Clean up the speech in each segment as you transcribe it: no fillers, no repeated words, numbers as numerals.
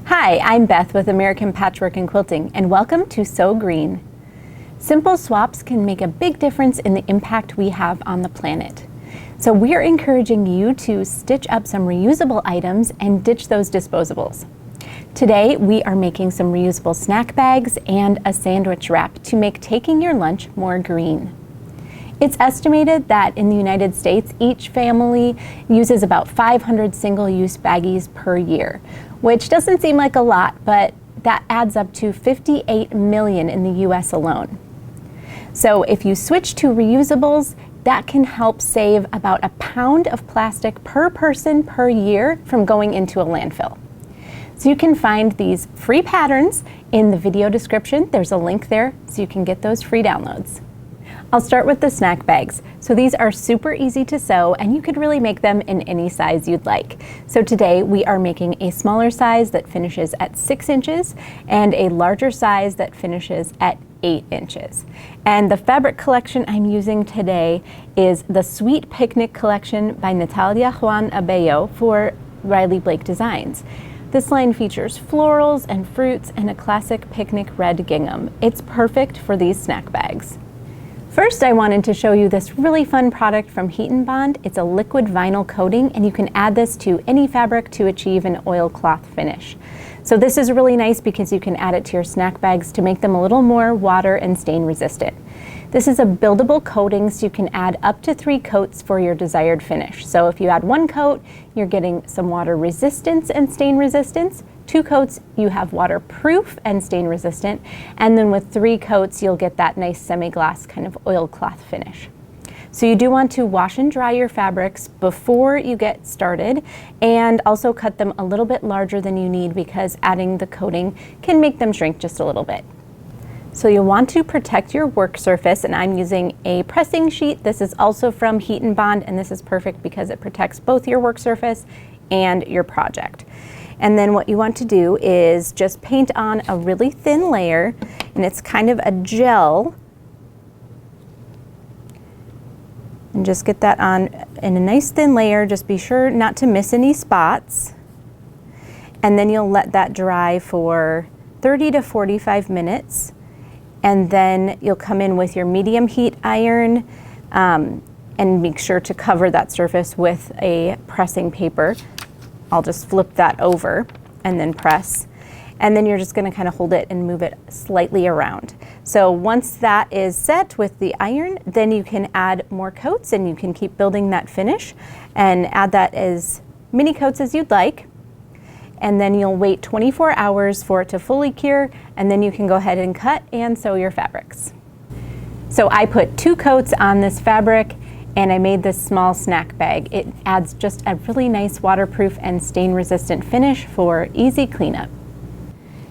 Hi, I'm Beth with American Patchwork and Quilting, and welcome to So Green. Simple swaps can make a big difference in the impact we have on the planet. So we're encouraging you to stitch up some reusable items and ditch those disposables. Today, we are making some reusable snack bags and a sandwich wrap to make taking your lunch more green. It's estimated that in the United States, each family uses about 500 single-use baggies per year, which doesn't seem like a lot, but that adds up to 58 million in the US alone. So if you switch to reusables, that can help save about a pound of plastic per person per year from going into a landfill. So you can find these free patterns in the video description. There's a link there so you can get those free downloads. I'll start with the snack bags. So these are super easy to sew and you could really make them in any size you'd like. So today we are making a smaller size that finishes at 6 inches and a larger size that finishes at 8 inches. And the fabric collection I'm using today is the Sweet Picnic collection by Natalia Juan Abello for Riley Blake Designs. This line features florals and fruits and a classic picnic red gingham. It's perfect for these snack bags. First, I wanted to show you this really fun product from Heat & Bond. It's a liquid vinyl coating, and you can add this to any fabric to achieve an oilcloth finish. So this is really nice because you can add it to your snack bags to make them a little more water and stain resistant. This is a buildable coating, so you can add up to 3 coats for your desired finish. So if you add 1 coat, you're getting some water resistance and stain resistance. 2 coats, you have waterproof and stain resistant. And then with 3 coats, you'll get that nice semi-gloss kind of oilcloth finish. So you do want to wash and dry your fabrics before you get started, and also cut them a little bit larger than you need because adding the coating can make them shrink just a little bit. So you'll want to protect your work surface, and I'm using a pressing sheet. This is also from Heat & Bond, and this is perfect because it protects both your work surface and your project. And then what you want to do is just paint on a really thin layer, and it's kind of a gel. And just get that on in a nice thin layer. Just be sure not to miss any spots. And then you'll let that dry for 30 to 45 minutes. And then you'll come in with your medium heat iron and make sure to cover that surface with a pressing paper. I'll just flip that over and then press. And then you're just gonna kind of hold it and move it slightly around. So once that is set with the iron, then you can add more coats and you can keep building that finish and add that as many coats as you'd like. And then you'll wait 24 hours for it to fully cure, and then you can go ahead and cut and sew your fabrics. So I put 2 coats on this fabric and I made this small snack bag. It adds just a really nice waterproof and stain resistant finish for easy cleanup.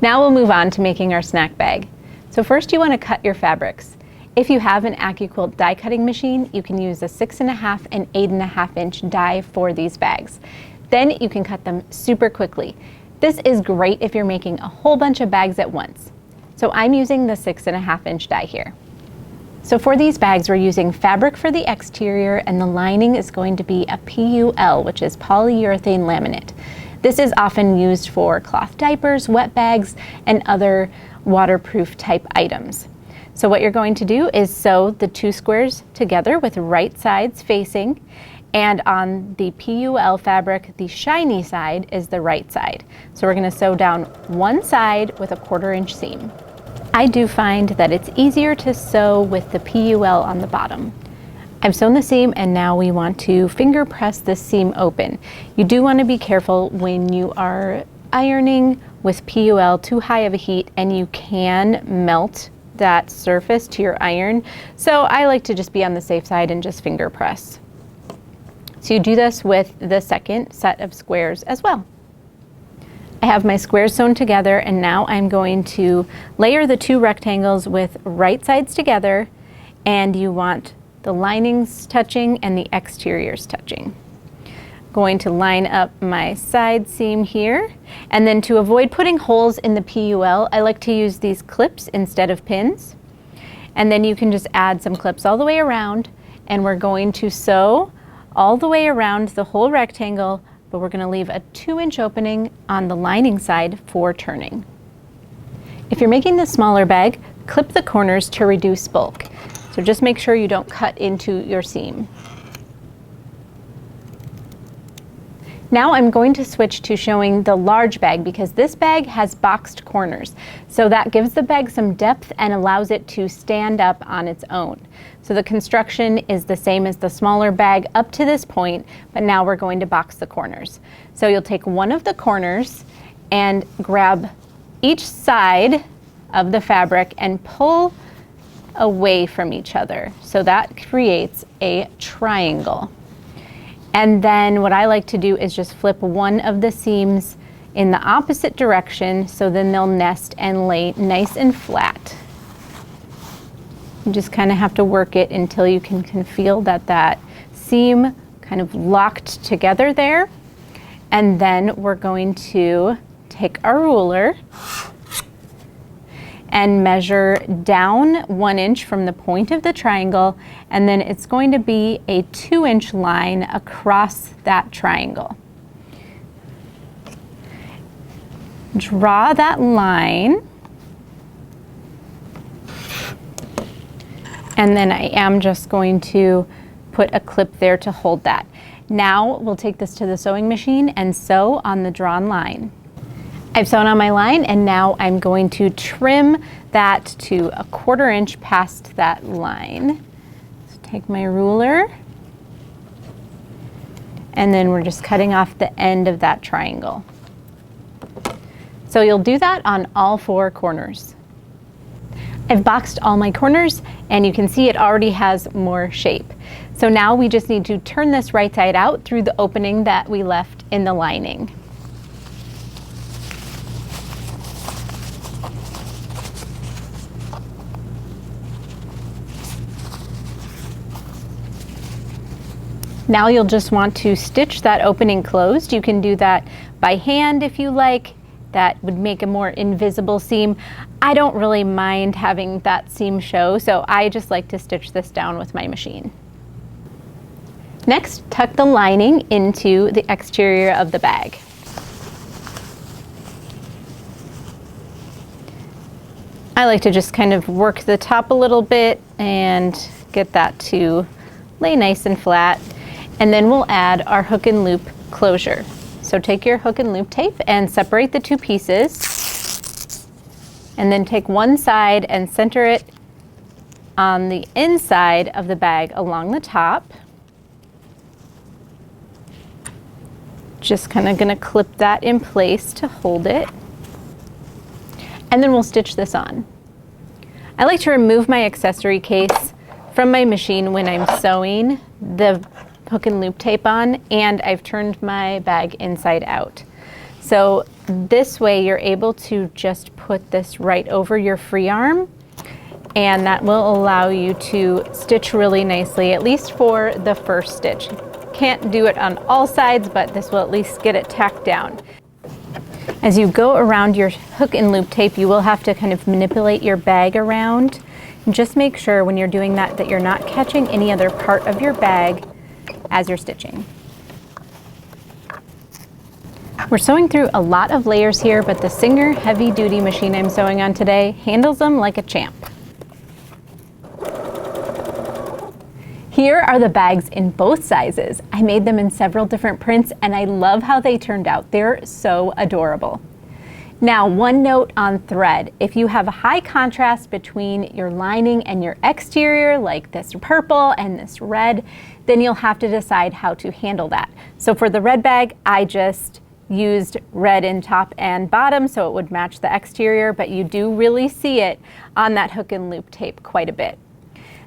Now we'll move on to making our snack bag. So first you want to cut your fabrics. If you have an AccuQuilt die cutting machine, you can use a 6.5 and 8.5 inch die for these bags. Then you can cut them super quickly. This is great if you're making a whole bunch of bags at once. So I'm using the 6.5 inch die here. So for these bags, we're using fabric for the exterior, and the lining is going to be a PUL, which is polyurethane laminate. This is often used for cloth diapers, wet bags, and other waterproof type items. So what you're going to do is sew the 2 squares together with right sides facing, and on the PUL fabric, the shiny side is the right side. So we're going to sew down one side with a 1/4 inch seam. I do find that it's easier to sew with the PUL on the bottom. I've sewn the seam, and now we want to finger press this seam open. You do want to be careful when you are ironing with PUL too high of a heat, and you can melt that surface to your iron. So I like to just be on the safe side and just finger press. So you do this with the second set of squares as well. I have my squares sewn together, and now I'm going to layer the 2 rectangles with right sides together, and you want the linings touching and the exteriors touching. Going to line up my side seam here, and then to avoid putting holes in the PUL, I like to use these clips instead of pins. And then you can just add some clips all the way around, and we're going to sew all the way around the whole rectangle but we're going to leave a 2-inch opening on the lining side for turning. If you're making the smaller bag, clip the corners to reduce bulk. So just make sure you don't cut into your seam. Now I'm going to switch to showing the large bag because this bag has boxed corners. So that gives the bag some depth and allows it to stand up on its own. So the construction is the same as the smaller bag up to this point, but now we're going to box the corners. So you'll take one of the corners and grab each side of the fabric and pull away from each other. So that creates a triangle. And then what I like to do is just flip one of the seams in the opposite direction so then they'll nest and lay nice and flat. You just kind of have to work it until you can feel that seam kind of locked together there. And then we're going to take our ruler and measure down 1 inch from the point of the triangle, and then it's going to be a 2-inch line across that triangle. Draw that line, and then I am just going to put a clip there to hold that. Now we'll take this to the sewing machine and sew on the drawn line. I've sewn on my line and now I'm going to trim that to a 1/4 inch past that line. So take my ruler and then we're just cutting off the end of that triangle. So you'll do that on all 4 corners. I've boxed all my corners and you can see it already has more shape. So now we just need to turn this right side out through the opening that we left in the lining. Now you'll just want to stitch that opening closed. You can do that by hand if you like. That would make a more invisible seam. I don't really mind having that seam show, so I just like to stitch this down with my machine. Next, tuck the lining into the exterior of the bag. I like to just kind of work the top a little bit and get that to lay nice and flat. And then we'll add our hook and loop closure. So take your hook and loop tape and separate the 2 pieces. And then take one side and center it on the inside of the bag along the top. Just kind of gonna clip that in place to hold it. And then we'll stitch this on. I like to remove my accessory case from my machine when I'm sewing the hook and loop tape on, and I've turned my bag inside out. So this way you're able to just put this right over your free arm, and that will allow you to stitch really nicely, at least for the first stitch. Can't do it on all sides, but this will at least get it tacked down. As you go around your hook and loop tape, you will have to kind of manipulate your bag around. And just make sure when you're doing that that you're not catching any other part of your bag as you're stitching. We're sewing through a lot of layers here, but the Singer heavy duty machine I'm sewing on today handles them like a champ. Here are the bags in both sizes. I made them in several different prints and I love how they turned out. They're so adorable. Now, one note on thread. If you have a high contrast between your lining and your exterior, like this purple and this red, then you'll have to decide how to handle that. So for the red bag, I just used red in top and bottom so it would match the exterior, but you do really see it on that hook and loop tape quite a bit.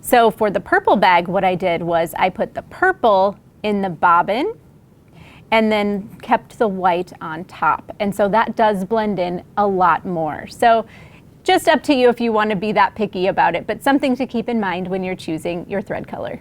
So for the purple bag, what I did was I put the purple in the bobbin and then kept the white on top. And so that does blend in a lot more. So just up to you if you want to be that picky about it, but something to keep in mind when you're choosing your thread color.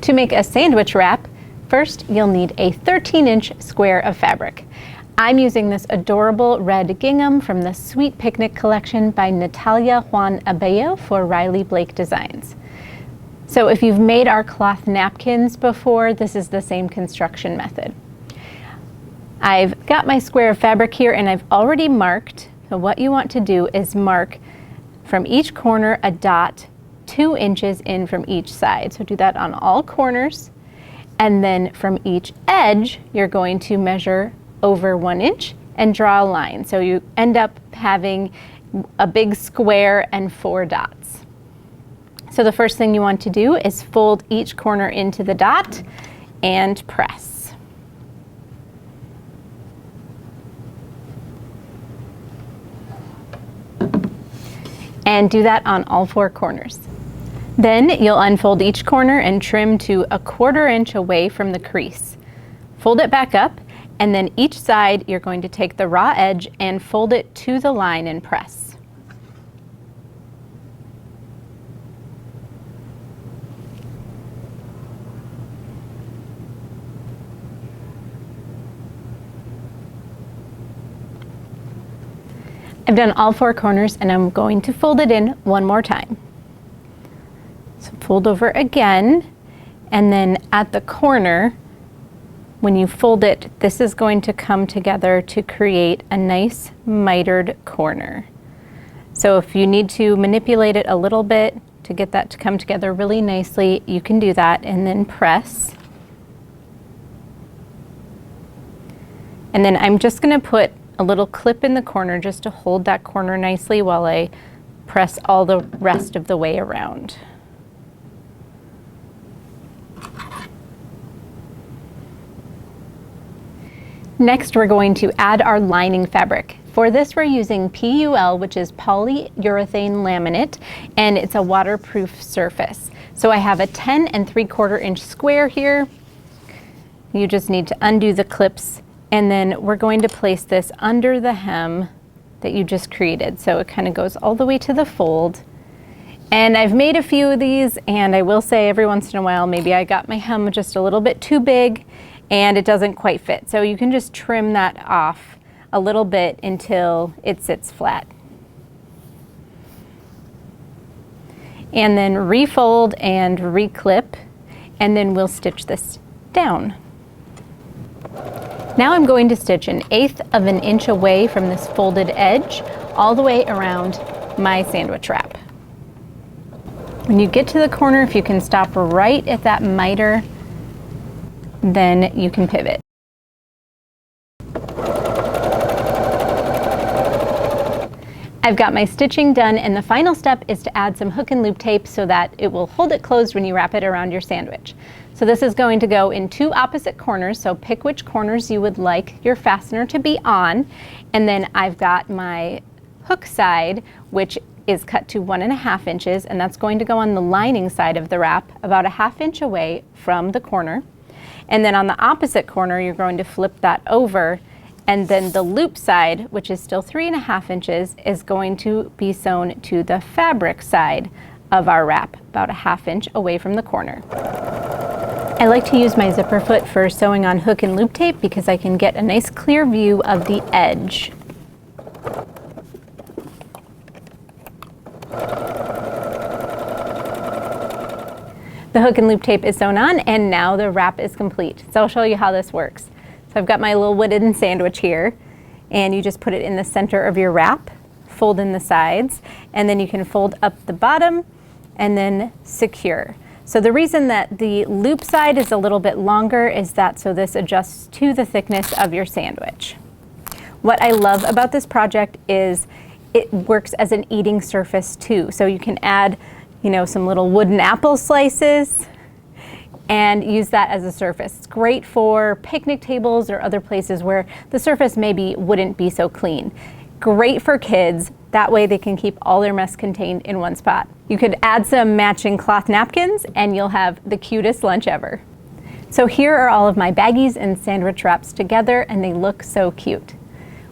To make a sandwich wrap, first you'll need a 13-inch square of fabric. I'm using this adorable red gingham from the Sweet Picnic collection by Natalia Juan Abello for Riley Blake Designs. So if you've made our cloth napkins before, this is the same construction method. I've got my square of fabric here and I've already marked. So what you want to do is mark from each corner a dot 2 inches in from each side. So do that on all corners. And then from each edge, you're going to measure over 1 inch and draw a line. So you end up having a big square and 4 dots. So the first thing you want to do is fold each corner into the dot and press. And do that on all 4 corners. Then you'll unfold each corner and trim to 1/4 inch away from the crease. Fold it back up, and then each side you're going to take the raw edge and fold it to the line and press. I've done all 4 corners and I'm going to fold it in one more time. So fold over again, and then at the corner, when you fold it, this is going to come together to create a nice mitered corner. So if you need to manipulate it a little bit to get that to come together really nicely, you can do that and then press. And then I'm just going to put a little clip in the corner just to hold that corner nicely while I press all the rest of the way around. Next, we're going to add our lining fabric. For this, we're using PUL, which is polyurethane laminate, and it's a waterproof surface. So I have a 10 3/4 inch square here. You just need to undo the clips, and then we're going to place this under the hem that you just created. So it kind of goes all the way to the fold. And I've made a few of these, and I will say every once in a while, maybe I got my hem just a little bit too big and it doesn't quite fit. So you can just trim that off a little bit until it sits flat. And then refold and reclip, and then we'll stitch this down. Now I'm going to stitch 1/8 of an inch away from this folded edge all the way around my sandwich wrap. When you get to the corner, if you can stop right at that miter, then you can pivot. I've got my stitching done, and the final step is to add some hook and loop tape so that it will hold it closed when you wrap it around your sandwich. So this is going to go in 2 opposite corners, so pick which corners you would like your fastener to be on. And then I've got my hook side, which is cut to 1.5 inches, and that's going to go on the lining side of the wrap about 1/2 inch away from the corner. And then on the opposite corner, you're going to flip that over, and then the loop side, which is still 3.5 inches, is going to be sewn to the fabric side of our wrap, about 1/2 inch away from the corner. I like to use my zipper foot for sewing on hook and loop tape because I can get a nice clear view of the edge. The hook and loop tape is sewn on, and now the wrap is complete. So I'll show you how this works. So I've got my little wooden sandwich here, and you just put it in the center of your wrap, fold in the sides, and then you can fold up the bottom and then secure. So the reason that the loop side is a little bit longer is that so this adjusts to the thickness of your sandwich. What I love about this project is it works as an eating surface too. So you can add, you know, some little wooden apple slices and use that as a surface. It's great for picnic tables or other places where the surface maybe wouldn't be so clean. Great for kids. That way they can keep all their mess contained in one spot. You could add some matching cloth napkins and you'll have the cutest lunch ever. So here are all of my baggies and sandwich wraps together, and they look so cute.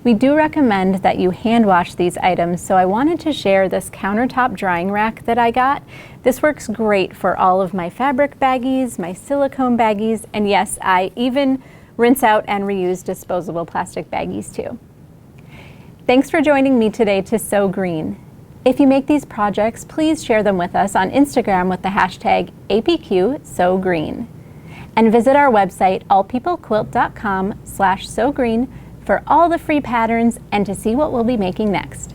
We do recommend that you hand wash these items, so I wanted to share this countertop drying rack that I got. This works great for all of my fabric baggies, my silicone baggies, and yes, I even rinse out and reuse disposable plastic baggies too. Thanks for joining me today to Sew Green. If you make these projects, please share them with us on Instagram with the hashtag APQ Sew Green. And visit our website, allpeoplequilt.com/sewgreen for all the free patterns and to see what we'll be making next.